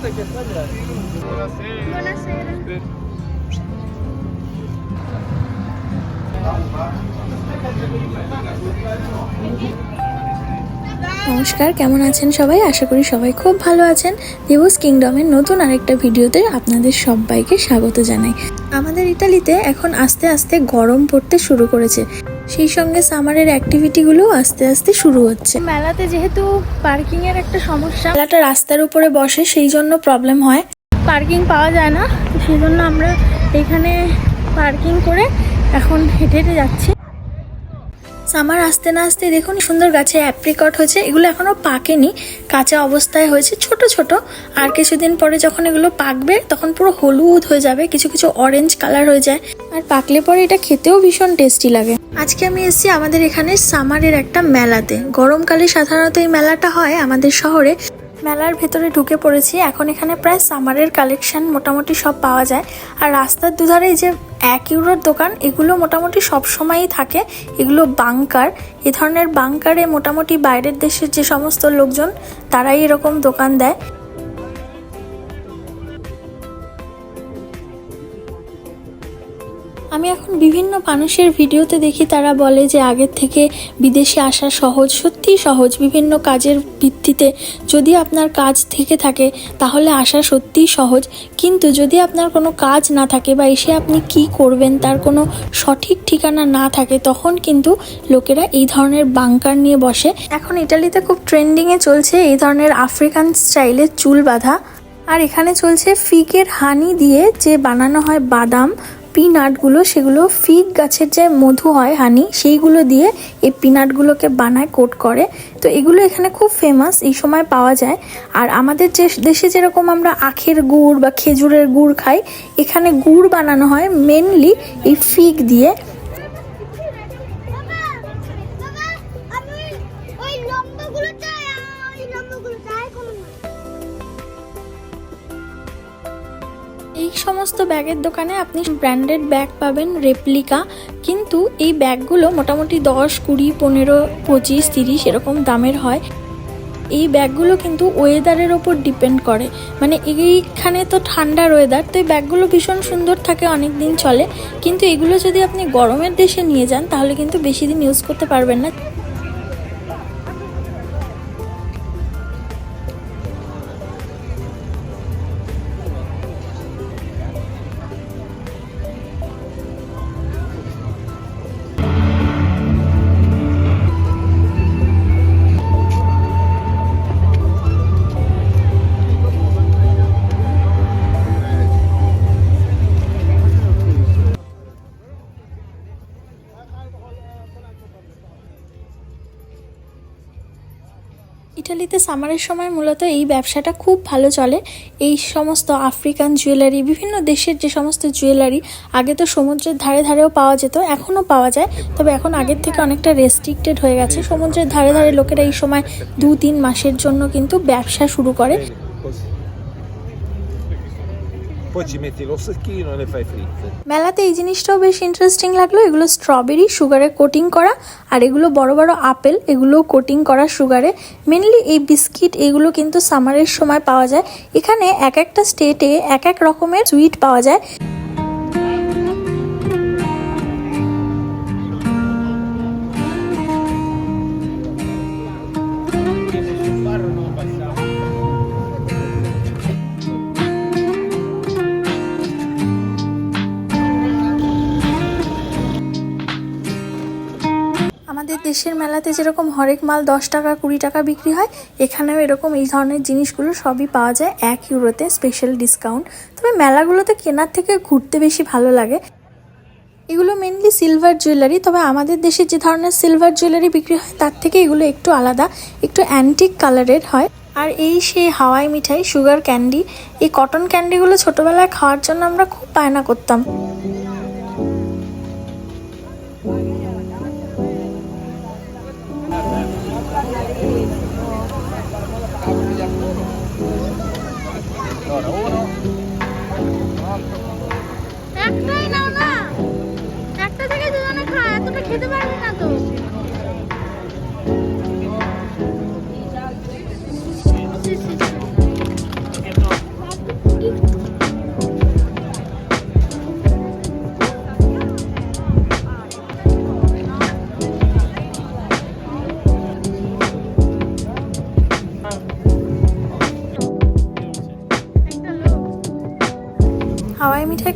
নমস্কার, কেমন আছেন সবাই? আশা করি সবাই খুব ভালো আছেন। দিবস কিংডমের নতুন আরেকটা ভিডিওতে আপনাদের সবাইকে স্বাগত জানাই। আমাদের ইটালিতে এখন আস্তে আস্তে গরম পড়তে শুরু করেছে, সেই সঙ্গে সামারের অ্যাক্টিভিটিগুলো আস্তে আস্তে শুরু হচ্ছে। মেলাতে যেহেতু পার্কিং এর একটা সমস্যা, মেলাটা রাস্তার উপরে বসে, সেই জন্য প্রবলেম হয়, পার্কিং পাওয়া যায় না। সেই জন্য আমরা এখানে পার্কিং করে এখন হেঁটে হেঁটে যাচ্ছি। সামার আসতে না আসতে দেখুন সুন্দর গাছে অ্যাপ্রিকট হয়েছে, এগুলো এখনো পাকেনি, কাঁচা অবস্থায় হয়েছে, ছোট ছোট। আর কিছুদিন পরে যখন এগুলো পাকবে তখন পুরো হলুদ হয়ে যাবে, কিছু কিছু অরেঞ্জ কালার হয়ে যায়, আর পাকলে পরে এটা খেতেও ভীষণ টেস্টি লাগে। আজকে আমি এসেছি আমাদের এখানে সামারের একটা মেলাতে। গরমকালে সাধারণত এই মেলাটা হয় আমাদের শহরে। মেলার ভেতরে ঢুকে পড়েছি। এখন এখানে প্রায় সামারের কালেকশন মোটামুটি সব পাওয়া যায়। আর রাস্তার দুধারে যে 1 ইউরোর দোকান, এগুলো মোটামুটি সব সময়ই থাকে। এগুলো বাংকার, এ ধরনের বাংকারে মোটামুটি বাইরের দেশের যে সমস্ত লোকজন তারাই এরকম দোকান দেয়। আমি এখন বিভিন্ন মানুষের ভিডিওতে দেখি, তারা বলে যে আগের থেকে বিদেশে আসা সহজ, সত্যিই সহজ। বিভিন্ন কাজের ভিত্তিতে যদি আপনার কাজ থেকে থাকে তাহলে আসা সত্যিই সহজ, কিন্তু যদি আপনার কোনো কাজ না থাকে বা এসে আপনি কি করবেন তার কোনো সঠিক ঠিকানা না থাকে, তখন কিন্তু লোকেরা এই ধরনের বাংকার নিয়ে বসে। এখন ইটালিতে খুব ট্রেন্ডিংয়ে চলছে এই ধরনের আফ্রিকান স্টাইলের চুল বাঁধা। আর এখানে চলছে ফিগের হানি দিয়ে যে বানানো হয় বাদাম, পিনাটগুলো, সেগুলো ফিগ গাছের যে মধু হয়, হানি, সেইগুলো দিয়ে এই পিনাটগুলোকে বানায়, কোট করে। তো এগুলো এখানে খুব ফেমাস, এই সময় পাওয়া যায়। আর আমাদের যে দেশে যেরকম আমরা আখের গুড় বা খেজুরের গুড় খাই, এখানে গুড় বানানো হয় মেনলি এই ফিগ দিয়ে। এই সমস্ত ব্যাগের দোকানে আপনি ব্র্যান্ডেড ব্যাগ পাবেন, রেপ্লিকা, কিন্তু এই ব্যাগগুলো মোটামুটি 10, 20, 15, 25, 30 এরকম দামের হয়। এই ব্যাগগুলো কিন্তু ওয়েদারের ওপর ডিপেন্ড করে, মানে এইখানে তো ঠান্ডার ওয়েদার, তো এই ব্যাগগুলো ভীষণ সুন্দর থাকে, অনেক দিন চলে। কিন্তু এগুলো যদি আপনি গরমের দেশে নিয়ে যান তাহলে কিন্তু বেশি দিন ইউজ করতে পারবেন না। ইটালিতে সামারের সময় মূলত এই ব্যবসাটা খুব ভালো চলে। এই সমস্ত আফ্রিকান জুয়েলারি, বিভিন্ন দেশের যে সমস্ত জুয়েলারি, আগে তো সমুদ্রের ধারে ধারেও পাওয়া যেত, এখনও পাওয়া যায়, তবে এখন আগের থেকে অনেকটা রেস্ট্রিক্টেড হয়ে গেছে। সমুদ্রের ধারে ধারে লোকেরা এই সময় 2-3 মাসের জন্য কিন্তু ব্যবসা শুরু করে। মেলাতে এই জিনিসটাও বেশ ইন্টারেস্টিং লাগলো, এগুলো স্ট্রবেরি সুগারে কোটিং করা, আর এগুলো বড় বড় আপেল, এগুলো কোটিং করা সুগারে। মেনলি এই বিস্কিট, এগুলো কিন্তু সামারের সময় পাওয়া যায়। এখানে এক একটা স্টেটে এক এক রকমের সুইট পাওয়া যায়। আমাদের দেশের মেলাতে যেরকম হরেক মাল 10 টাকা 20 টাকা বিক্রি হয়, এখানেও এরকম এই ধরনের জিনিসগুলো সবই পাওয়া যায় 1 ইউরোতে, স্পেশাল ডিসকাউন্ট। তবে মেলাগুলোতে কেনার থেকে ঘুরতে বেশি ভালো লাগে। এগুলো মেনলি সিলভার জুয়েলারি, তবে আমাদের দেশে যে ধরনের সিলভার জুয়েলারি বিক্রি হয় তার থেকে এগুলো একটু আলাদা, একটু অ্যান্টিক কালারের হয়। আর এই সেই হাওয়াই মিঠাই, সুগার ক্যান্ডি, এই কটন ক্যান্ডিগুলো ছোটবেলায় খাওয়ার জন্য আমরা খুব বায়না করতাম। একটাই নাও না, একটা থেকে দুজনে খায়, এতটা খেতে পারবে না তো।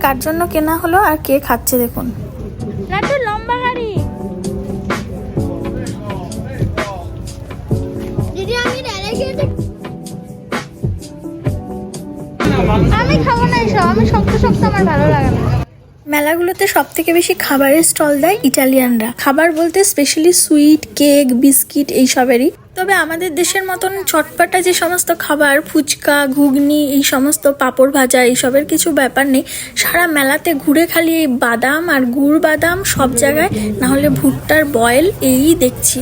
কার জন্য কেনা হলো আর কে খাচ্ছে দেখুন। লম্বা গাড়ি আমি খাবো না এসব, আমি শক্ত শক্ত আমার ভালো লাগে না। মেলাগুলোতে সব থেকে বেশি খাবারের স্টল দেয় ইটালিয়ানরা। খাবার বলতে স্পেশালি সুইট, কেক, বিস্কিট এইসবেরই। তবে আমাদের দেশের মতন চটপাটা যে সমস্ত খাবার, ফুচকা, ঘুগনি, এই সমস্ত পাঁপড় ভাজা, এইসবের কিছু ব্যাপার নেই। সারা মেলাতে ঘুরে খালি এই বাদাম আর গুড় বাদাম সব জায়গায়, না হলে ভুট্টার বয়েল, এই দেখছি।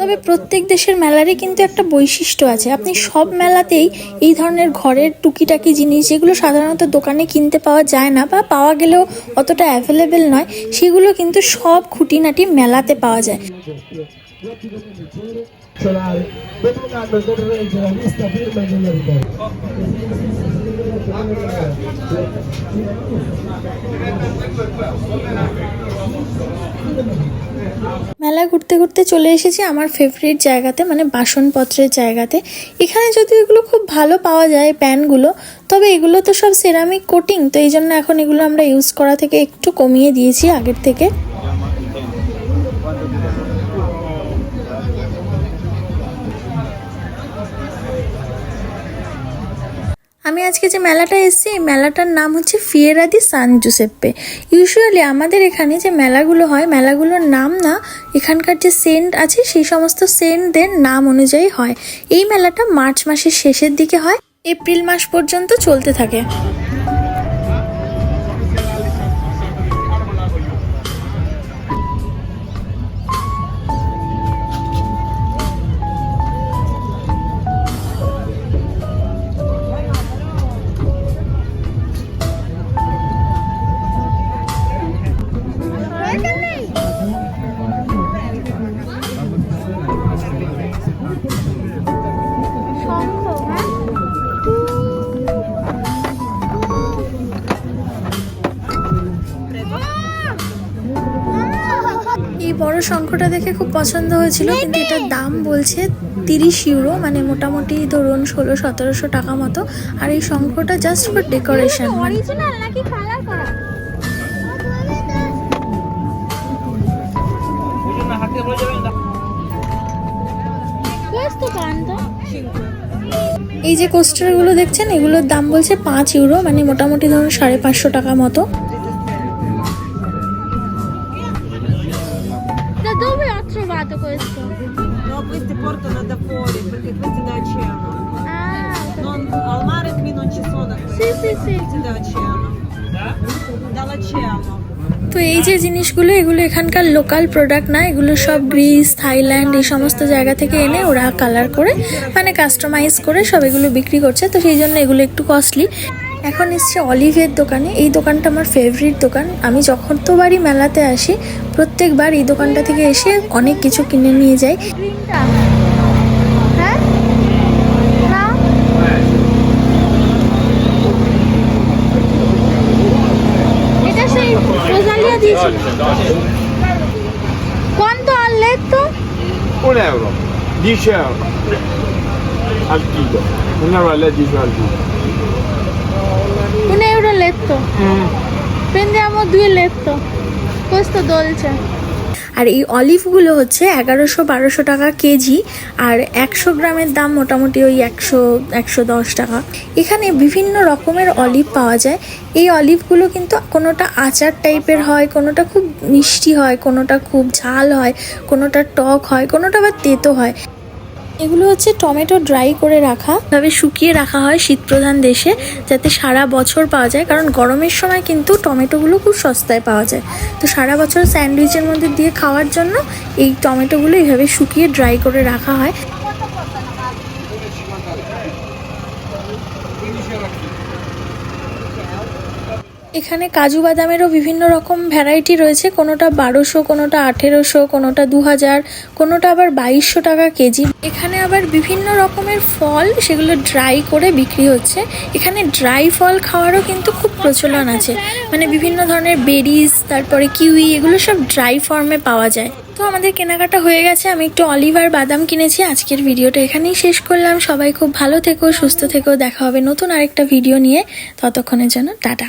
তবে প্রত্যেক দেশের মেলারই কিন্তু একটা বৈশিষ্ট্য আছে। আপনি সব মেলাতেই এই ধরনের ঘরের টুকিটাকি জিনিস, যেগুলো সাধারণত দোকানে কিনতে পাওয়া যায় না বা পাওয়া গেলেও অতটা অ্যাভেলেবেল নয়, সেগুলো কিন্তু সব খুঁটিনাটি মেলাতে পাওয়া যায়। মেলা ঘুরতে ঘুরতে চলে এসেছি আমার ফেভারিট জায়গাতে, মানে বাসনপত্রের জায়গাতে। এখানে যদি এগুলো খুব ভালো পাওয়া যায় প্যানগুলো, তবে এগুলো তো সব সেরামিক কোটিং, তো এই জন্য এখন এগুলো আমরা ইউজ করা থেকে একটু কমিয়ে দিয়েছি আগের থেকে। আমি আজকে যে মেলাটা এসেছি, এই মেলাটার নাম হচ্ছে ফিয়েরা দি সান জুসেপ্পে। ইউজুয়ালি আমাদের এখানে যে মেলাগুলো হয়, মেলাগুলোর নাম না, এখানকার যে সেন্ট আছে সেই সমস্ত সেন্টদের নাম অনুযায়ী হয়। এই মেলাটা মার্চ মাসের শেষের দিকে হয়, এপ্রিল মাস পর্যন্ত চলতে থাকে। এই বড় শঙ্খটা দেখে খুব পছন্দ হয়েছিল, কিন্তু এটার দাম বলছে 30 ইউরো, মানে মোটামুটি ধরুন 1600-1700 টাকা মতো। আর এই শঙ্খটা জাস্ট ফর ডেকোরেশন। অরিজিনাল নাকি কালার করা? এই যে কোস্টারগুলো দেখছেন, এগুলোর দাম বলছে 5 ইউরো, মানে মোটামুটি ধরুন 550 টাকা মতো। Dove ho trovato questo? No, questi portano da fuori perché questi da oceano. Ah, Non, al mare qui non ci sono questi. sì. Questi da oceano. Dall'oceano. তো এই যে জিনিসগুলো, এগুলো এখানকার লোকাল প্রোডাক্ট না, এগুলো সব গ্রিস, থাইল্যান্ড, এই সমস্ত জায়গা থেকে এনে ওরা কালার করে, মানে কাস্টমাইজ করে সব এগুলো বিক্রি করছে, তো সেই জন্য এগুলো একটু কস্টলি। এখন এসছে অলিভের দোকানে। এই দোকানটা আমার ফেভারিট দোকান। আমি যখন তো বাড়ি মেলাতে আসি, প্রত্যেকবার এই দোকানটা থেকে এসে অনেক কিছু কিনে নিয়ে যাই। গ্রিনটা হ্যাঁ না, এটা সেই রোজালিয়া দিয়েছিল। Quanto al letto? 1 euro, 10 euro al chilo, 1 euro al letto, 10 euro al chilo. 1 euro letto. Prendiamo 2 letto. Questo dolce. আর এই অলিভগুলো হচ্ছে 1100-1200 টাকা কেজি, আর 100 গ্রামের দাম মোটামুটি ওই 100-110 টাকা। এখানে বিভিন্ন রকমের অলিভ পাওয়া যায়। এই অলিভগুলো কিন্তু কোনোটা আচার টাইপের হয়, কোনোটা খুব মিষ্টি হয়, কোনোটা খুব ঝাল হয়, কোনোটা টক হয়, কোনোটা আবার তেতো হয়। এগুলো হচ্ছে টমেটো ড্রাই করে রাখা, ভাবে শুকিয়ে রাখা হয় শীতপ্রধান দেশে, যাতে সারা বছর পাওয়া যায়। কারণ গরমের সময় কিন্তু টমেটোগুলো খুব সস্তায় পাওয়া যায়, তো সারা বছর স্যান্ডউইচের মধ্যে দিয়ে খাওয়ার জন্য এই টমেটোগুলো এইভাবে শুকিয়ে ড্রাই করে রাখা হয়। এখানে কাজু বাদামেরও বিভিন্ন রকম ভ্যারাইটি রয়েছে, কোনোটা 1200, কোনোটা 1800, কোনোটা 2000, কোনোটা আবার 2200 টাকা কেজি। এখানে আবার বিভিন্ন রকমের ফল, সেগুলো ড্রাই করে বিক্রি হচ্ছে। এখানে ড্রাই ফল খাওয়ারও কিন্তু খুব প্রচলন আছে, মানে বিভিন্ন ধরনের বেরিজ, তারপরে কিউই, এগুলো সব ড্রাই ফর্মে পাওয়া যায়। তো তো আমাদের কেনাকাটা হয়ে গেছে, আমি একটু অলিভ আর বাদাম কিনেছি। আজকের ভিডিওটা এখানেই শেষ করলাম। সবাই খুব ভালো থেকো, সুস্থ থেকো, দেখা হবে নতুন আরেকটা ভিডিও নিয়ে। ততক্ষণের জন্য টাটা।